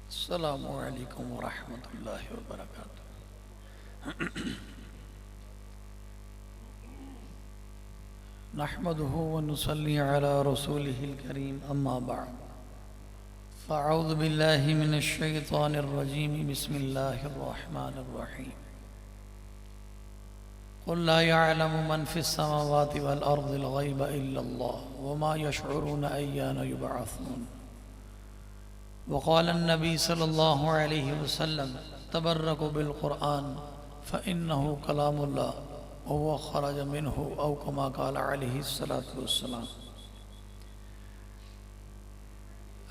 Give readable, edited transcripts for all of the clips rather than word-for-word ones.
السلام علیکم ورحمۃ اللہ وبرکاتہ۔ نحمده ونصلي على رسوله الكريم اما بعد فاعوذ باللہ من الشیطان الرجیم بسم اللہ الرحمن الرحیم قل لا يعلم من في السماوات والارض الغیب الا اللہ وما يشعرون ایان یبعثون۔ وقال النبی صلی اللہ علیہ وسلم تبرکوا بالقرآن فإنه کلام اللہ وهو خرج منه او کما قال علیہ الصلاۃ والسلام۔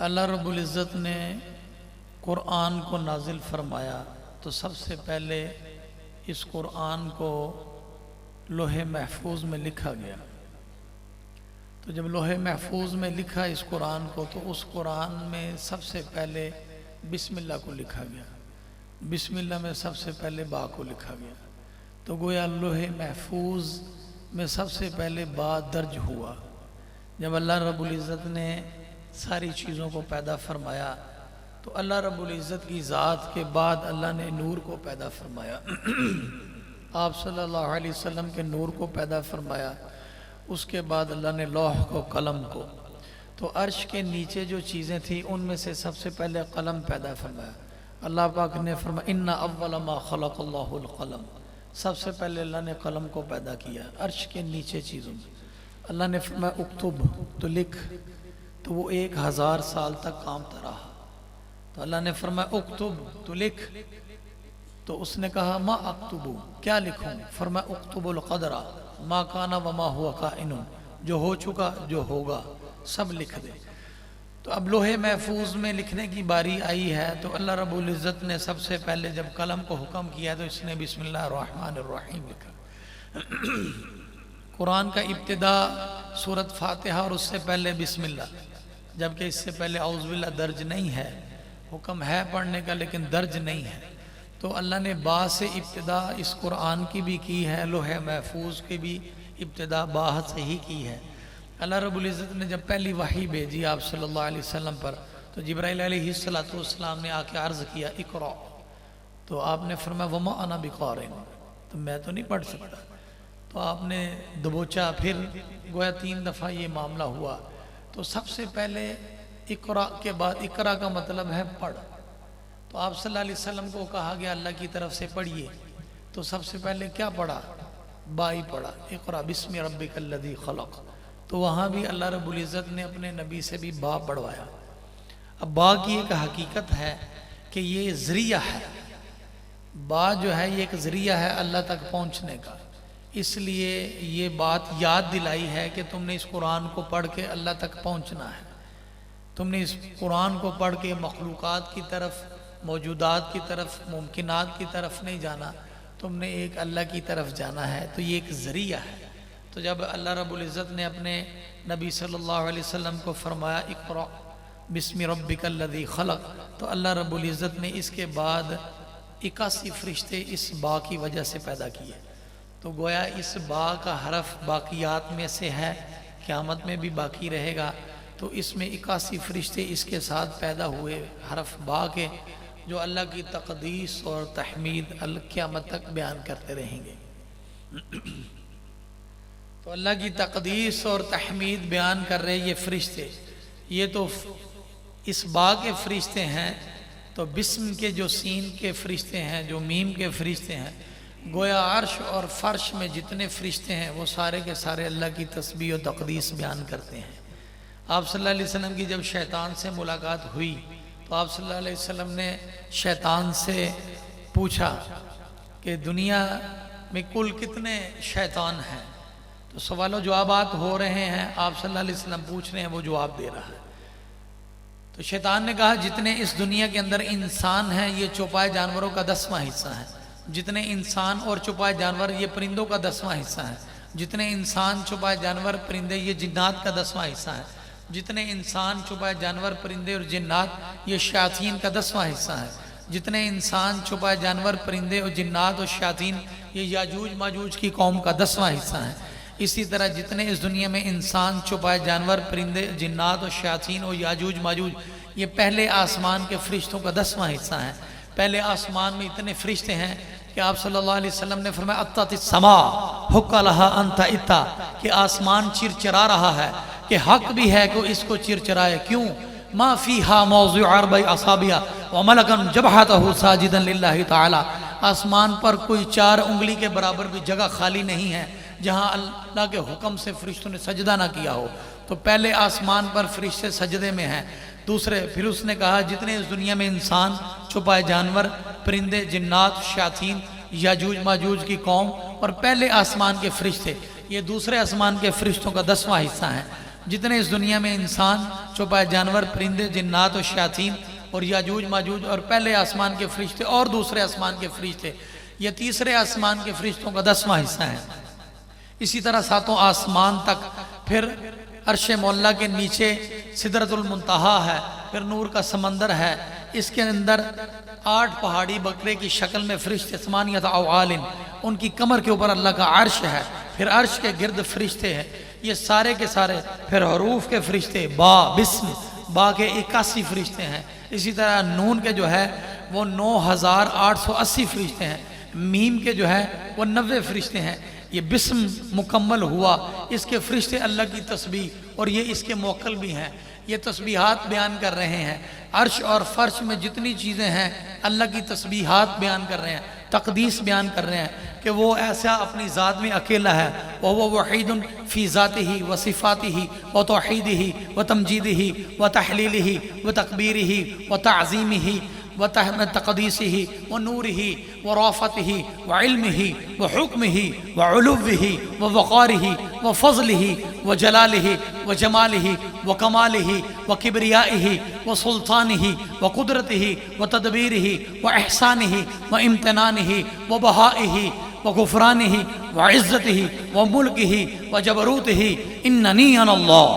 اللہ رب العزت نے قرآن کو نازل فرمایا تو سب سے پہلے اس قرآن کو لوح محفوظ میں لکھا گیا۔ تو جب لوح محفوظ میں لکھا اس قرآن کو تو اس قرآن میں سب سے پہلے بسم اللہ کو لکھا گیا، بسم اللہ میں سب سے پہلے با کو لکھا گیا۔ تو گویا لوح محفوظ میں سب سے پہلے با درج ہوا۔ جب اللہ رب العزت نے ساری چیزوں کو پیدا فرمایا تو اللہ رب العزت کی ذات کے بعد اللہ نے نور کو پیدا فرمایا، آپ صلی اللہ علیہ وسلم کے نور کو پیدا فرمایا، اس کے بعد اللہ نے لوح کو، قلم کو۔ تو عرش کے نیچے جو چیزیں تھیں ان میں سے سب سے پہلے قلم پیدا فرمایا۔ اللہ پاک نے فرمایا ان اول ما خلق اللہ القلم، سب سے پہلے اللہ نے قلم کو پیدا کیا عرش کے نیچے چیزوں میں۔ اللہ نے فرمایا اکتب، تو لکھ، تو وہ 1000 سال تک کامتا رہا۔ تو اللہ نے فرمایا اکتب، تو لکھ، تو اس نے کہا ما اکتبو، کیا لکھوں؟ فرمایا اکتب القدر ما کانا وما ہوا کائن، جو ہو چکا جو ہوگا سب لکھ دے۔ تو اب لوح محفوظ میں لکھنے کی باری آئی ہے تو اللہ رب العزت نے سب سے پہلے جب قلم کو حکم کیا تو اس نے بسم اللہ الرحمن الرحیم لکھا۔ قرآن کا ابتدا سورۃ فاتحہ اور اس سے پہلے بسم اللہ، جبکہ اس سے پہلے اعوذ باللہ درج نہیں ہے، حکم ہے پڑھنے کا لیکن درج نہیں ہے۔ تو اللہ نے با سے ابتدا اس قرآن کی بھی کی ہے، لوح محفوظ کی بھی ابتدا با سے ہی کی ہے۔ اللہ رب العزت نے جب پہلی وحی بھیجی آپ صلی اللہ علیہ وسلم پر تو جبرائیل علیہ السلام نے آ کے عرض کیا اقرأ، تو آپ نے فرمایا وما انا بقارئ، تو میں تو نہیں پڑھ سکتا۔ تو آپ نے دبوچا، پھر گویا 3 دفعہ یہ معاملہ ہوا۔ تو سب سے پہلے اقرأ کے بعد، اقرأ کا مطلب ہے پڑھ، تو آپ صلی اللہ علیہ وسلم کو کہا گیا اللہ کی طرف سے پڑھیے، تو سب سے پہلے کیا پڑھا؟ بائی پڑھا، اقرأ بسم ربک الذی خلق۔ تو وہاں بھی اللہ رب العزت نے اپنے نبی سے بھی با پڑھوایا۔ اب با کی ایک حقیقت ہے کہ یہ ذریعہ ہے، با جو ہے یہ ایک ذریعہ ہے اللہ تک پہنچنے کا، اس لیے یہ بات یاد دلائی ہے کہ تم نے اس قرآن کو پڑھ کے اللہ تک پہنچنا ہے، تم نے اس قرآن کو پڑھ کے مخلوقات کی طرف، موجودات کی طرف، ممکنات کی طرف نہیں جانا، تم نے ایک اللہ کی طرف جانا ہے۔ تو یہ ایک ذریعہ ہے۔ تو جب اللہ رب العزت نے اپنے نبی صلی اللہ علیہ وسلم کو فرمایا اقرأ بسم ربک الذی خلق، تو اللہ رب العزت نے اس کے بعد 81 فرشتے اس با کی وجہ سے پیدا کیے۔ تو گویا اس با کا حرف باقیات میں سے ہے، قیامت میں بھی باقی رہے گا۔ تو اس میں 81 فرشتے اس کے ساتھ پیدا ہوئے حرف با کے، جو اللہ کی تقدیس اور تحمید قیامت تک بیان کرتے رہیں گے۔ تو اللہ کی تقدیس اور تحمید بیان کر رہے یہ فرشتے، یہ تو اس با کے فرشتے ہیں۔ تو بسم کے جو سین کے فرشتے ہیں، جو میم کے فرشتے ہیں، گویا عرش اور فرش میں جتنے فرشتے ہیں وہ سارے کے سارے اللہ کی تسبیح و تقدیس بیان کرتے ہیں۔ آپ صلی اللہ علیہ وسلم کی جب شیطان سے ملاقات ہوئی تو آپ صلی اللہ علیہ وسلم نے شیطان سے پوچھا کہ دنیا میں کل کتنے شیطان ہیں؟ تو سوال و جوابات ہو رہے ہیں، آپ صلی اللہ علیہ وسلم پوچھ رہے ہیں، وہ جواب دے رہا ہے۔ تو شیطان نے کہا جتنے اس دنیا کے اندر انسان ہیں یہ چوپائے جانوروں کا 10واں حصہ ہے، جتنے انسان اور چوپائے جانور یہ پرندوں کا 10واں حصہ ہے، جتنے انسان چوپائے جانور پرندے یہ جنات کا 10واں حصہ ہے، جتنے انسان چھپائے جانور پرندے اور جنات یہ شیاطین کا 10واں حصہ ہے، جتنے انسان چھپائے جانور پرندے اور جنات اور شیاطین یہ یاجوج ماجوج کی قوم کا 10واں حصہ ہے۔ اسی طرح جتنے اس دنیا میں انسان چھپائے جانور پرندے جنات اور شیاطین اور یاجوج ماجوج یہ پہلے آسمان کے فرشتوں کا 10واں حصہ ہے۔ پہلے آسمان میں اتنے فرشتے ہیں کہ آپ صلی اللہ علیہ وسلم نے فرمایا اتت السما حق لہا انت اتا، کہ آسمان چرچرا رہا ہے کہ حق بھی ہے کہ اس کو چرچرائے۔ کیوں؟ ما فیہا موضع اربع اصابع وملکا جبہتہ ساجدا للہ تعالی، آسمان پر کوئی 4 انگلی کے برابر بھی جگہ خالی نہیں ہے جہاں اللہ کے حکم سے فرشتوں نے سجدہ نہ کیا ہو۔ تو پہلے آسمان پر فرشتے سجدے میں ہیں۔ دوسرے پھر اس نے کہا جتنے اس دنیا میں انسان، چھپائے جانور، پرندے، جنات، شیاطین، یاجوج ماجوج کی قوم اور پہلے آسمان کے فرشتے، یہ دوسرے آسمان کے فرشتوں کا 10واں حصہ ہیں۔ جتنے اس دنیا میں انسان، چھپائے جانور، پرندے، جنات اور شیاطین اور یاجوج ماجوج اور پہلے آسمان کے فرشتے اور دوسرے آسمان کے فرشتے، یہ تیسرے آسمان کے فرشتوں کا 10واں حصہ ہے۔ اسی طرح 7 آسمان تک، پھر عرش مولا کے نیچے سدرۃ المنتہا ہے، پھر نور کا سمندر ہے، اس کے اندر 8 پہاڑی بکرے کی شکل میں فرشتے، ثمانیۃ اوعال، ان کی کمر کے اوپر اللہ کا عرش ہے، پھر عرش کے گرد فرشتے ہیں، یہ سارے کے سارے، پھر حروف کے فرشتے، با، بسم، با کے 81 فرشتے ہیں، اسی طرح نون کے جو ہے وہ 9880 فرشتے ہیں، میم کے جو ہے وہ 90 فرشتے ہیں۔ یہ بسم مکمل ہوا، اس کے فرشتے اللہ کی تسبیح اور یہ اس کے موکل بھی ہیں، یہ تسبیحات بیان کر رہے ہیں۔ عرش اور فرش میں جتنی چیزیں ہیں اللہ کی تسبیحات بیان کر رہے ہیں، تقدیس بیان کر رہے ہیں کہ وہ ایسا اپنی ذات میں اکیلا ہے، وَهُوَ وَحِيدٌ فِي ذَاتِهِ وَصِفَاتِهِ وَتَوْحِيدِهِ وَتَمْجِيدِهِ وَتَحْلِيلِهِ وَتَكْبِيرِهِ وَتَعْظِيمِهِ وتقديسه ونوره ورافته وعلمه وحكمه وعلوه ووقاره وفضله وجلاله وجماله وكماله وكبريائه وسلطانه وقدرته وتدبيره وإحسانه وامتنانه وبهائه وغفرانه وعزته وملكه وجبروته إنني أنا الله۔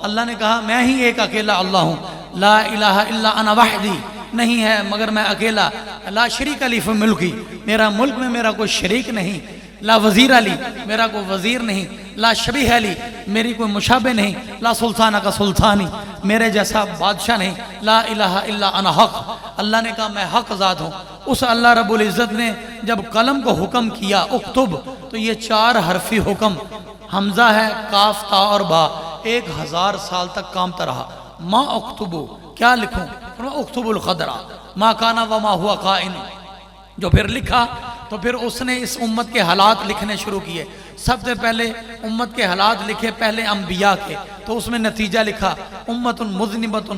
اللہ نے کہا میں ہی ایک اکیلا اللہ ہوں، لا الہ الا انا وحدی، نہیں ہے مگر میں اکیلا، لا شریک لی فی ملکی، میرا ملک میں میرا کوئی شریک نہیں، لا وزیر علی، میرا کوئی وزیر نہیں، لا شبیہ علی، میری کوئی مشابہ نہیں، لا سلطانہ کا سلطانی، میرے جیسا بادشاہ نہیں، لا الہ الا انا حق۔ اللہ نے کہا میں حق ذات ہوں۔ اس اللہ رب العزت نے جب قلم کو حکم کیا اکتب، تو یہ 4 حرفی حکم، حمزہ ہے، کاف، تا اور با، 1000 سال تک کامتا رہا۔ ما اکتبو، کیا لکھوں؟ اکتب القدر ما کانا وما ہوا قائن، جو پھر لکھا تو پھر اس نے اس امت کے حالات لکھنے شروع کیے۔ سب سے پہلے امت کے حالات لکھے، پہلے انبیاء کے، تو اس میں نتیجہ لکھا امت مذنبۃ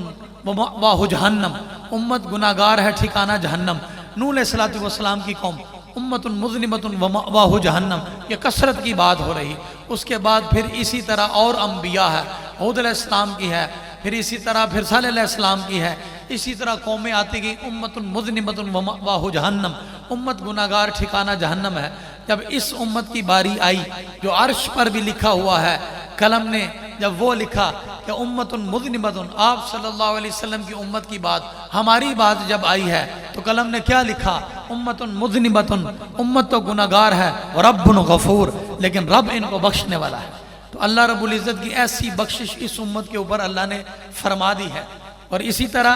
ومأواہ جہنم، امت گناہگار ہے، ٹھکانہ جہنم۔ نوح علیہ السلام کی قوم امت مذنبۃ ومأواہ جہنم، یہ کثرت کی بات ہو رہی۔ اس کے بعد پھر اسی طرح اور انبیاء ہے، ہود علیہ السلام کی ہے، پھر اسی طرح پھر صالح علیہ السلام کی ہے، اسی طرح قومیں آتی گئی، امت مذنبۃ ومأواہ جہنم، امت گناہگار ٹھکانہ جہنم ہے۔ جب اس امت کی باری آئی جو عرش پر بھی لکھا ہوا ہے، قلم نے جب وہ لکھا کہ امت مذنبۃ، آپ صلی اللہ علیہ وسلم کی امت کی بات، ہماری بات جب آئی ہے تو قلم نے کیا لکھا؟ امت مذنبۃ، امت تو گناہگار ہے، رب غفور، لیکن رب ان کو بخشنے والا ہے۔ تو اللہ رب العزت کی ایسی بخشش اس امت کے اوپر اللہ نے فرما دی ہے۔ اور اسی طرح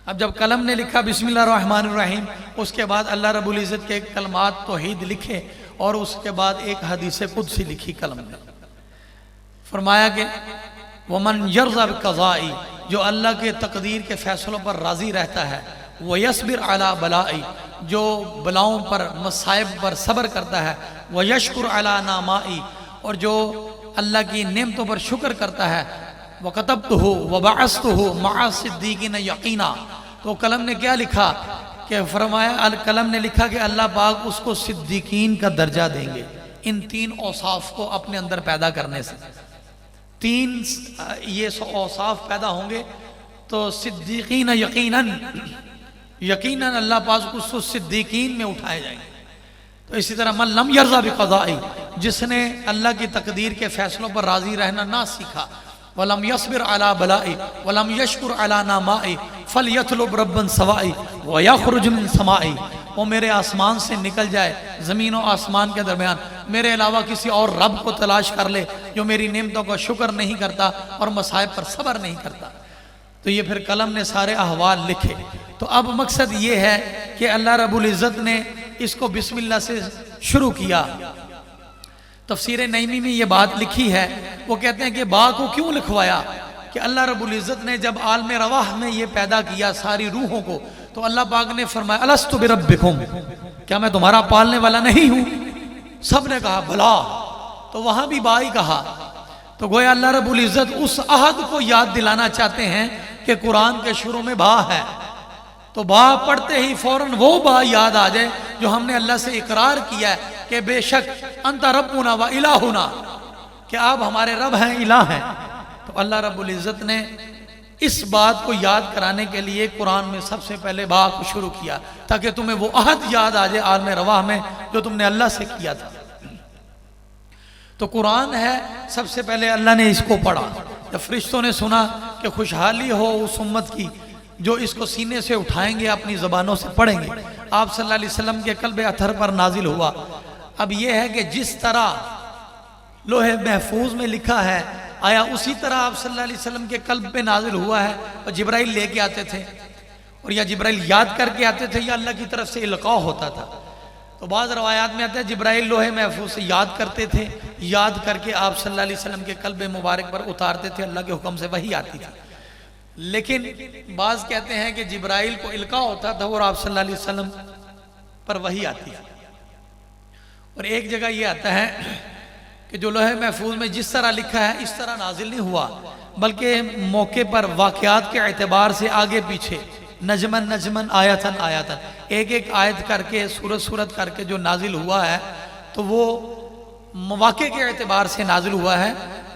اب جب قلم نے لکھا بسم اللہ الرحمن الرحیم، اس کے بعد اللہ رب العزت کے کلمات توحید لکھے، اور اس کے بعد ایک حدیث قدسی لکھی قلم نے، فرمایا کہ وَمَنْ يَرْضَ بِقَضَائِ، جو اللہ کے تقدیر کے فیصلوں پر راضی رہتا ہے، وَيَصْبِرْ عَلَى بَلَائِ، جو بلاؤں پر مصائب پر صبر کرتا ہے، وَيَشْكُرْ عَلَى نَعْمَائِ، اور جو اللہ کی نعمتوں پر شکر کرتا ہے، وَكَتَبْتُهُ وَبَعَثْتُهُ مَعَ الصِّدِّيقِينَ يَقِينًا، تو قلم نے کیا لکھا کہ فرمایا، قلم نے لکھا کہ اللہ پاک اس کو صدیقین کا درجہ دیں گے، ان 3 اوصاف کو اپنے اندر پیدا کرنے سے۔ 3 یہ اوصاف پیدا ہوں گے تو صدیقین یقیناً، یقیناً اللہ پاک اس کو صدیقین میں اٹھائے جائیں گے۔ تو اسی طرح من لم یرضا بقضائی، جس نے اللہ کی تقدیر کے فیصلوں پر راضی رہنا نہ سیکھا، وَلَمْ يَصْبِرْ عَلَى بَلَائِ وَلَمْ يَشْكُرْ عَلَى نَعْمَائِ فَلْيَطْلُبْ رَبًّا سَوَائِ وَيَخْرُجْ مِنْ سَمَائِ، وہ میرے آسمان سے نکل جائے، زمین و آسمان کے درمیان میرے علاوہ کسی اور رب کو تلاش کر لے جو میری نعمتوں کا شکر نہیں کرتا اور مصائب پر صبر نہیں کرتا۔ تو یہ پھر قلم نے سارے احوال لکھے۔ تو اب مقصد یہ ہے کہ اللہ رب العزت نے اس کو بسم اللہ سے شروع کیا۔ تفسیر نعیمی میں یہ بات لکھی ہے، وہ کہتے ہیں کہ با کو کیوں لکھوایا، کہ اللہ رب العزت نے جب عالم رواح میں یہ پیدا کیا ساری روحوں کو، تو اللہ پاک نے فرمایا الستُ بربکم، کیا میں تمہارا پالنے والا نہیں ہوں؟ سب نے کہا بھلا، تو وہاں بھی با ہی کہا۔ تو گویا اللہ رب العزت اس عہد کو یاد دلانا چاہتے ہیں کہ قرآن کے شروع میں با ہے، تو با پڑھتے ہی فوراً وہ با یاد آ جائے جو ہم نے اللہ سے اقرار کیا ہے کہ بے شک انت ربنا و الہنا، کہ آپ ہمارے رب ہیں، الہ ہیں۔ تو اللہ رب العزت نے اس بات کو یاد کرانے کے لیے قرآن میں سب سے پہلے با کو شروع کیا، تاکہ تمہیں وہ عہد یاد آ جائے عالم رواح میں جو تم نے اللہ سے کیا تھا۔ تو قرآن ہے، سب سے پہلے اللہ نے اس کو پڑھا۔ جب فرشتوں نے سنا کہ خوشحالی ہو اس امت کی جو اس کو سینے سے اٹھائیں گے، اپنی زبانوں سے پڑھیں گے، آپ صلی اللہ علیہ وسلم کے قلب اطہر پر نازل ہوا۔ اب یہ ہے کہ جس طرح لوح محفوظ میں لکھا ہے، آیا اسی طرح آپ صلی اللہ علیہ وسلم کے قلب پہ نازل ہوا ہے، اور جبرائیل لے کے آتے تھے، اور یا جبرائیل یاد کر کے آتے تھے، یا اللہ کی طرف سے القاء ہوتا تھا۔ تو بعض روایات میں آتا ہے جبرائیل لوح محفوظ سے یاد کرتے تھے، یاد کر کے آپ صلی اللہ علیہ وسلم کے قلب مبارک پر اتارتے تھے، اللہ کے حکم سے وحی آتی تھی۔ لیکن بعض کہتے ہیں کہ جبرائیل کو القاء ہوتا تھا اور آپ صلی اللہ علیہ وسلم پر وحی آتی ہے۔ اور ایک جگہ یہ آتا ہے کہ جو لوح محفوظ میں جس طرح لکھا ہے اس طرح نازل نہیں ہوا، بلکہ موقع پر واقعات کے اعتبار سے آگے پیچھے نجمن نجمن آیتن آیتن ایک ایک آیت کر کے سورت سورت کر کے جو نازل ہوا ہے، تو وہ مواقع کے اعتبار سے نازل ہوا ہے۔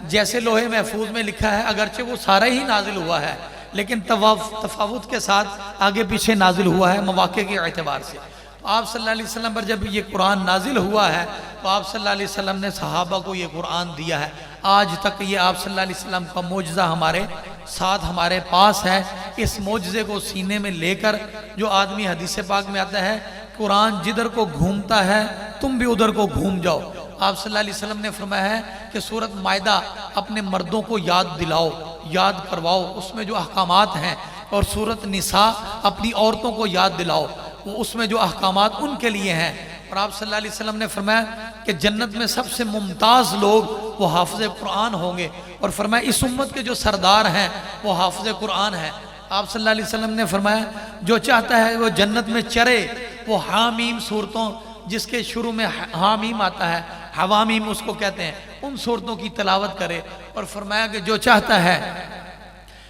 جیسے لوح محفوظ میں لکھا ہے اگرچہ وہ سارا ہی نازل ہوا ہے، لیکن تفاوت کے ساتھ آگے پیچھے نازل ہوا ہے مواقع کے اعتبار سے۔ آپ صلی اللہ علیہ وسلم پر جب یہ قرآن نازل ہوا ہے تو آپ صلی اللہ علیہ وسلم نے صحابہ کو یہ قرآن دیا ہے۔ آج تک یہ آپ صلی اللہ علیہ وسلم کا معجزہ ہمارے ساتھ ہمارے پاس ہے۔ اس معجزے کو سینے میں لے کر جو آدمی حدیث پاک میں آتا ہے قرآن جدھر کو گھومتا ہے تم بھی ادھر کو گھوم جاؤ۔ آپ صلی اللہ علیہ وسلم نے فرمایا ہے کہ سورۃ مائدہ اپنے مردوں کو یاد دلاؤ، یاد کرواؤ، اس میں جو احکامات ہیں، اور سورۃ نساء اپنی عورتوں کو یاد دلاؤ، اس میں جو احکامات ان کے لیے ہیں۔ اور آپ صلی اللہ علیہ وسلم نے فرمایا کہ جنت میں سب سے ممتاز لوگ وہ حافظ قرآن ہوں گے، اور فرمایا اس امت کے جو سردار ہیں وہ حافظ قرآن ہیں۔ آپ صلی اللہ علیہ وسلم نے فرمایا جو چاہتا ہے وہ جنت میں چرے، وہ حامیم صورتوں جس کے شروع میں حامیم آتا ہے، حوامیم اس کو کہتے ہیں، ان صورتوں کی تلاوت کرے۔ اور فرمایا کہ جو چاہتا ہے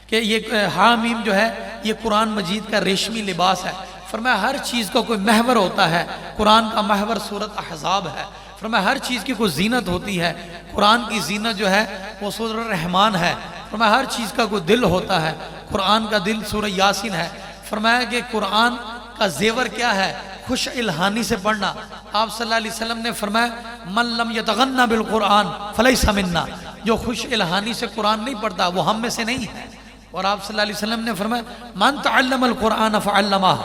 کہ یہ حامیم جو ہے یہ قرآن مجید کا ریشمی لباس ہے۔ فرمایا ہر چیز کا کوئی محور ہوتا ہے، قرآن کا محور سورۃ احزاب ہے۔ فرمایا ہر چیز کی کوئی زینت ہوتی ہے، قرآن کی زینت جو ہے وہ سورۃ رحمان ہے۔ فرمایا ہر چیز کا کوئی دل ہوتا ہے، قرآن کا دل سورہ یاسین ہے۔ فرمایا کہ قرآن کا زیور کیا ہے؟ خوش الہانی سے پڑھنا۔ آپ صلی اللہ علیہ وسلم نے فرمایا من لم یتغنى بالقرآن فلیس منا، جو خوش الہانی سے قرآن نہیں پڑھتا وہ ہم میں سے نہیں ہے۔ اور آپ صلی اللہ علیہ وسلم نے فرمایا من تعلم القرآن فعلمہ،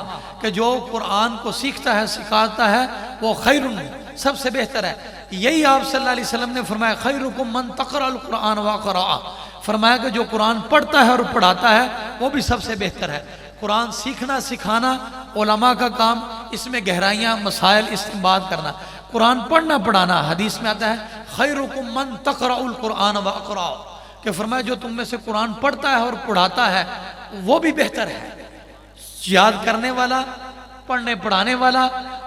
کہ جو قرآن کو سیکھتا ہے سکھاتا ہے وہ خیر، سب سے بہتر ہے۔ یہی آپ صلی اللہ علیہ وسلم نے فرمایا خیرکم من تقرأ القرآن وقرأ، فرمایا کہ جو قرآن پڑھتا ہے اور پڑھاتا ہے وہ بھی سب سے بہتر ہے۔ قرآن سیکھنا سکھانا علماء کا کام، اس میں گہرائیاں مسائل استنباط کرنا۔ قرآن پڑھنا پڑھانا، حدیث میں آتا ہے خیرکم من تقرأ القرآن وقرأ، کہ فرمایا جو تم میں سے قرآن پڑھتا ہے اور پڑھاتا ہے وہ بھی بہتر ہے۔ یاد کرنے والا، پڑھنے پڑھانے والا،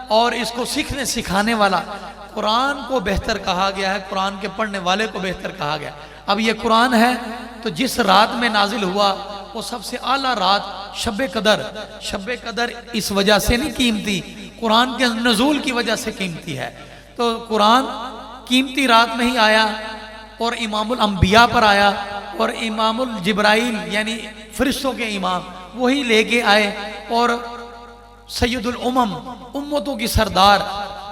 اور اس کو سیکھنے سکھانے والا، قرآن کو بہتر کہا گیا ہے، قرآن کے پڑھنے والے کو بہتر کہا گیا۔ اب یہ قرآن ہے تو جس رات میں نازل ہوا وہ سب سے اعلیٰ رات شب قدر۔ شب قدر اس وجہ سے نہیں قیمتی، قرآن کے نزول کی وجہ سے قیمتی ہے۔ تو قرآن قیمتی رات میں ہی آیا اور امام الانبیاء پر آیا، اور امام الجبرائیل یعنی فرشتوں کے امام وہی لے کے آئے، اور سید الامم امتوں کی سردار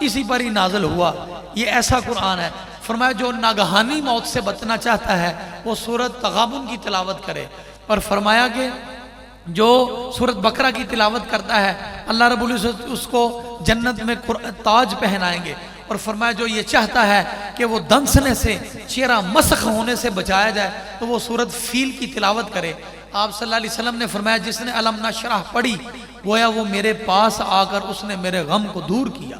اسی پر ہی نازل ہوا۔ یہ ایسا قرآن ہے۔ فرمایا جو ناگہانی موت سے بچنا چاہتا ہے وہ سورۃ تغابن کی تلاوت کرے، اور فرمایا کہ جو سورۃ بقرہ کی تلاوت کرتا ہے اللہ رب العزت اس کو جنت میں تاج پہنائیں گے۔ اور فرمایا جو یہ چاہتا ہے کہ وہ دنسنے سے، چہرہ مسخ ہونے سے بچایا جائے تو وہ سورۃ فیل کی تلاوت کرے۔ آپ صلی اللہ علیہ وسلم نے فرمایا جس نے الم نشرح پڑھی گویا وہ میرے پاس آ کر اس نے میرے غم کو دور کیا،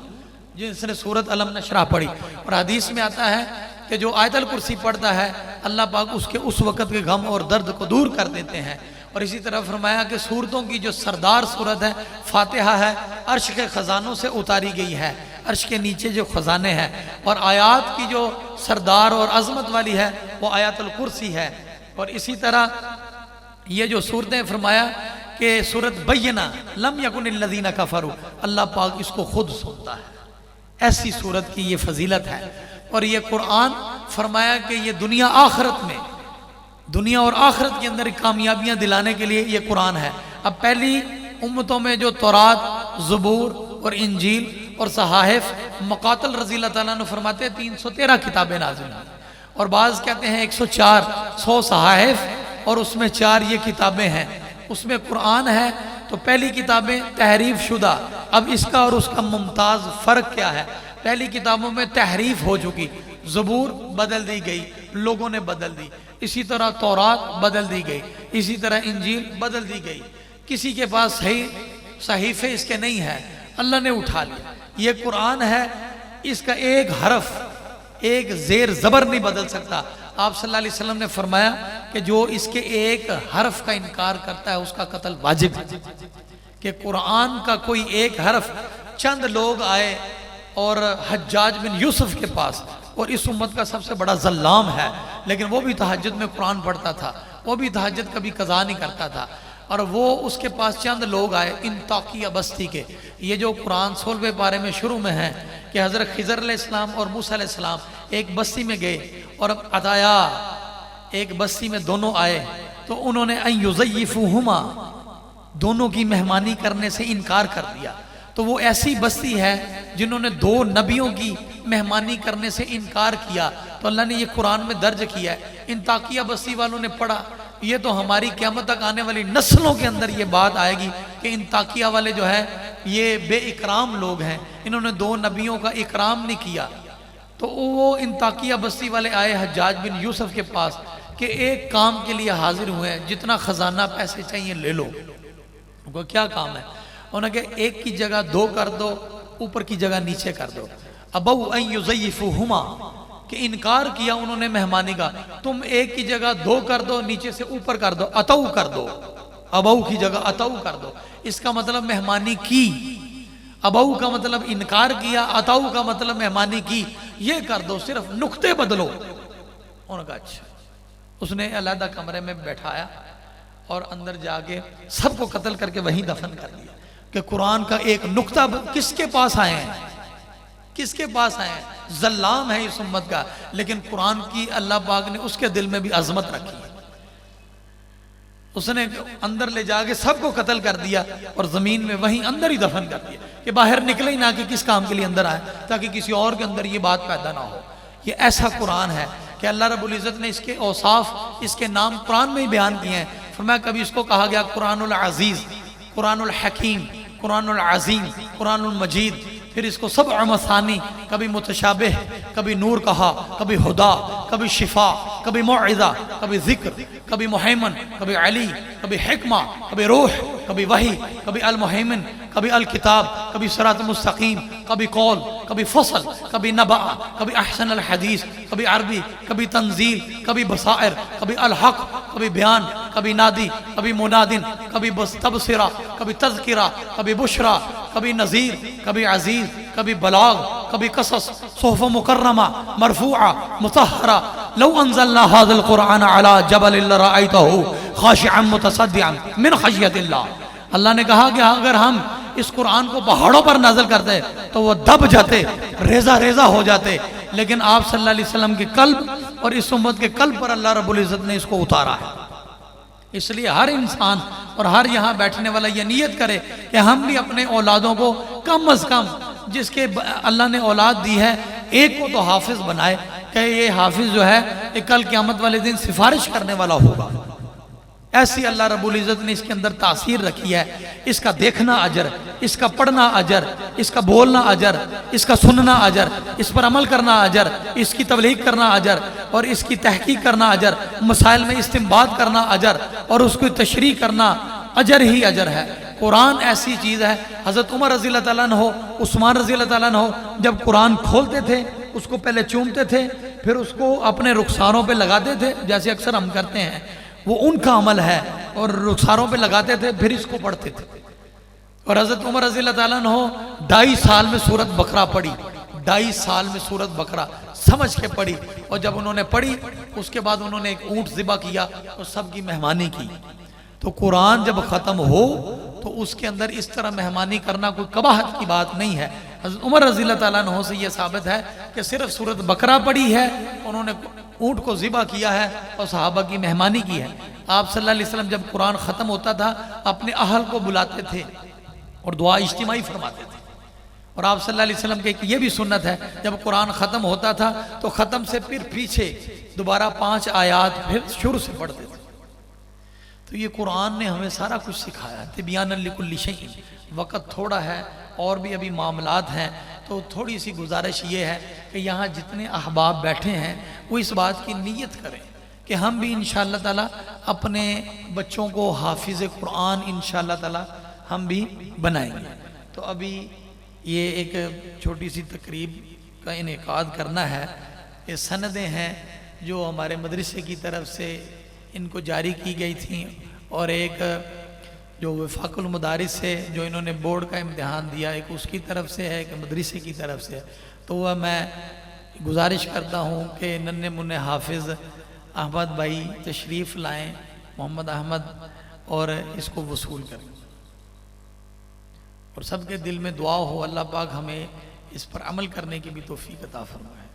جس نے سورت الم نشرح پڑھی۔ اور حدیث میں آتا ہے کہ جو آیت الکرسی پڑھتا ہے اللہ پاک اس کے اس وقت کے غم اور درد کو دور کر دیتے ہیں۔ اور اسی طرح فرمایا کہ سورتوں کی جو سردار سورت ہے فاتحہ ہے، عرش کے خزانوں سے اتاری گئی ہے، عرش کے نیچے جو خزانے ہیں، اور آیات کی جو سردار اور عظمت والی ہے وہ آیات الکرسی ہے۔ اور اسی طرح یہ جو صورتیں فرمایا کہ سورت بینہ لم یکن الذین کفروا، اللہ پاک اس کو خود سنتا ہے، ایسی صورت کی یہ فضیلت ہے۔ اور یہ قرآن فرمایا کہ یہ دنیا آخرت میں، دنیا اور آخرت کے اندر کامیابیاں دلانے کے لیے یہ قرآن ہے۔ اب پہلی امتوں میں جو تورات، زبور اور انجیل اور صحائف، مقاتل رضی اللہ تعالیٰ عنہ فرماتے ہیں 313 کتابیں نازل ہوئی، اور بعض کہتے ہیں 100 صحائف اور اس میں 4 یہ کتابیں ہیں، اس میں قرآن ہے۔ تو پہلی کتابیں تحریف شدہ، اب اس کا اور اس کا ممتاز فرق کیا ہے؟ پہلی کتابوں میں تحریف ہو چکی، زبور بدل دی گئی، لوگوں نے بدل دی، اسی طرح تورات بدل دی گئی، اسی طرح انجیل بدل دی گئی، کسی کے پاس صحیح صحیفے اس کے نہیں ہے، اللہ نے اٹھا لیا۔ یہ قرآن ہے، اس کا ایک حرف، ایک زیر زبر نہیں بدل سکتا۔ آپ صلی اللہ علیہ وسلم نے فرمایا کہ جو اس کے ایک حرف کا انکار کرتا ہے اس کا قتل واجب ہے، کہ قرآن کا کوئی ایک حرف، چند لوگ آئے اور حجاج بن یوسف کے پاس، اور اس امت کا سب سے بڑا ظلام ہے، لیکن وہ بھی تہجد میں قرآن پڑھتا تھا، وہ بھی تہجد کبھی قضا نہیں کرتا تھا، اور وہ اس کے پاس چند لوگ آئے انطاکیہ بستی کے۔ یہ جو قرآن 16ویں پارے میں شروع میں ہے کہ حضرت خضر علیہ السلام اور موسیٰ علیہ السلام ایک بستی میں گئے، اور اب عطایا ایک بستی میں دونوں آئے، تو انہوں نے ان یضیفوہما، دونوں کی مہمانی کرنے سے انکار کر دیا۔ تو وہ ایسی بستی ہے جنہوں نے 2 نبیوں کی مہمانی کرنے سے انکار کیا، تو اللہ نے یہ قرآن میں درج کیا ہے۔ انطاکیہ بستی والوں نے پڑھا، یہ تو ہماری قیامت تک آنے والی نسلوں کے اندر یہ بات آئے گی کہ انطاکیہ والے جو ہے یہ بے اکرام لوگ ہیں، انہوں نے 2 نبیوں کا اکرام نہیں کیا۔ تو وہ انطاکیہ بستی والے آئے حجاج بن یوسف کے پاس کہ ایک کام کے لیے حاضر ہوئے ہیں، جتنا خزانہ پیسے چاہیے لے لو۔ ان کو کیا کام ہے؟ انہوں نے کہا ایک کی جگہ 2 کر دو، اوپر کی جگہ نیچے کر دو۔ ابو ان یضیفوہما، کہ انکار کیا انہوں نے مہمانی کا، تم ایک کی جگہ 2 کر دو، نیچے سے اوپر کر دو، اتو کر دو، ابو کی جگہ اتو کر دو۔ اس کا مطلب مہمانی کی، ابو کا مطلب انکار کیا، اتو کا مطلب مہمانی کی، یہ کر دو، صرف نقطے بدلو۔ انہوں نے کہا اچھا۔ اس نے علیحدہ کمرے میں بیٹھایا اور اندر جا کے سب کو قتل کر کے وہیں دفن کر دیا کہ قرآن کا ایک نقطہ کس کے پاس آئے ہیں، کس کے پاس آئے ہیں؟ ظلام ہے اس امت کا، لیکن قرآن کی اللہ پاک نے اس کے دل میں بھی عظمت رکھی، اس نے اندر لے جا کے سب کو قتل کر دیا اور زمین میں وہیں اندر ہی دفن کر دیا کہ باہر نکلے ہی نہ کہ کس کام کے لیے اندر آئے، تاکہ کسی اور کے اندر یہ بات پیدا نہ ہو۔ یہ ایسا قرآن ہے کہ اللہ رب العزت نے اس کے اوصاف، اس کے نام قرآن میں ہی بیان کیے ہیں۔ فرمایا کبھی اس کو کہا گیا قرآن العزیز، قرآن الحکیم، قرآن العظیم، قرآن المجید، پھر اس کو 7 مثانی، کبھی متشابہ، کبھی نور کہا، کبھی ہدا، کبھی شفا، کبھی موعظہ، کبھی ذکر، کبھی محیمن، کبھی علی، کبھی حکمہ، کبھی روح، کبھی وحی، کبھی المحیمن، کبھی الکتاب، کبھی صراط مستقیم، کبھی قول، کبھی فصل، کبھی نبع، کبھی احسن الحدیث، کبھی عربی، کبھی تنزیل، کبھی بصائر، کبھی الحق، کبھی بیان، کبھی نادی، کبھی منادن، کبھی تبصرہ، کبھی تذکرہ، کبھی بشرا، کبھی نذیر، کبھی عزیز، کبھی بلاغ، کبھی قصص، صحف مکرمہ، مرفوعہ، مطہرہ۔ لو انزلنا هذا القرآن على جبل لرأيته خاشعا متصدعا من خشیۃ اللہ۔ اللہ نے کہا کہ اگر ہم اس قرآن کو پہاڑوں پر نازل کرتے تو وہ دب جاتے، ریزہ ریزہ ہو جاتے، لیکن آپ صلی اللہ علیہ وسلم کے قلب اور اس امت کے قلب پر اللہ رب العزت نے اس کو اتارا ہے۔ اس لیے ہر انسان اور ہر یہاں بیٹھنے والا یہ نیت کرے کہ ہم بھی اپنے اولادوں کو کم از کم جس کے اللہ نے اولاد دی ہے ایک کو تو حافظ بنائے، کہ یہ حافظ جو ہے کل قیامت والے دن سفارش کرنے والا ہوگا، ایسی اللہ رب العزت نے اس کے اندر تاثیر رکھی ہے، اس کا دیکھنا اجر، اس کا پڑھنا اجر، اس کا بولنا اجر، اس کا سننا اجر، اس پر عمل کرنا اجر، اس کی تبلیغ کرنا اجر، اور اس کی تحقیق کرنا اجر، مسائل میں استنباط کرنا اجر، اور اس کو تشریح کرنا اجر ہی اجر ہے۔ قرآن ایسی چیز ہے، حضرت عمر رضی اللہ تعالیٰ عنہ، عثمان رضی اللہ تعالیٰ عنہ جب قرآن کھولتے تھے اس کو پہلے چومتے تھے، پھر اس کو اپنے رخساروں پہ لگاتے تھے، جیسے اکثر ہم کرتے ہیں، وہ ان کا عمل ہے، اور رخساروں پہ لگاتے تھے، پھر اس کو پڑھتے تھے۔ اور حضرت عمر رضی اللہ تعالیٰ عنہ 2.5 سال میں سورت بقرہ پڑھی، 2.5 سال میں سورت بقرہ سمجھ کے پڑھی، اور جب انہوں نے پڑھی اس کے بعد انہوں نے ایک اونٹ ذبح کیا اور سب کی مہمانی کی۔ تو قرآن جب ختم ہو تو اس کے اندر اس طرح مہمانی کرنا کوئی قباحت کی بات نہیں ہے۔ حضرت عمر رضی اللہ تعالیٰ عنہ سے یہ ثابت ہے کہ صرف سورت بقرہ پڑھی ہے، انہوں نے اونٹ کو ذبح کیا ہے اور صحابہ کی مہمانی کی ہے۔ آپ صلی اللہ علیہ وسلم جب قرآن ختم ہوتا تھا اپنے اہل کو بلاتے تھے اور دعا اجتماعی فرماتے تھے، اور آپ صلی اللہ علیہ وسلم کے یہ بھی سنت ہے، جب قرآن ختم ہوتا تھا تو ختم سے پھر پیچھے دوبارہ 5 آیات پھر شروع سے پڑھتے تھے۔ تو یہ قرآن نے ہمیں سارا کچھ سکھایا ہے، تبیانا لکل شیء۔ وقت تھوڑا ہے اور بھی ابھی معاملات ہیں، تو تھوڑی سی گزارش یہ ہے کہ یہاں جتنے احباب بیٹھے ہیں وہ اس بات کی نیت کریں کہ ہم بھی انشاءاللہ تعالی اپنے بچوں کو حافظ قرآن انشاءاللہ تعالی ہم بھی بنائیں گے۔ تو ابھی یہ ایک چھوٹی سی تقریب کا انعقاد کرنا ہے۔ یہ سندیں ہیں جو ہمارے مدرسے کی طرف سے ان کو جاری کی گئی تھیں، اور ایک جو وفاق المدارس سے جو انہوں نے بورڈ کا امتحان دیا، ایک اس کی طرف سے ہے، ایک مدرسے کی طرف سے ہے۔ تو وہ میں گزارش کرتا ہوں کہ ننھے منھے حافظ احمد بھائی تشریف لائیں، محمد احمد، اور اس کو وصول کریں، اور سب کے دل میں دعا ہو اللہ پاک ہمیں اس پر عمل کرنے کی بھی توفیق عطا فرمائے۔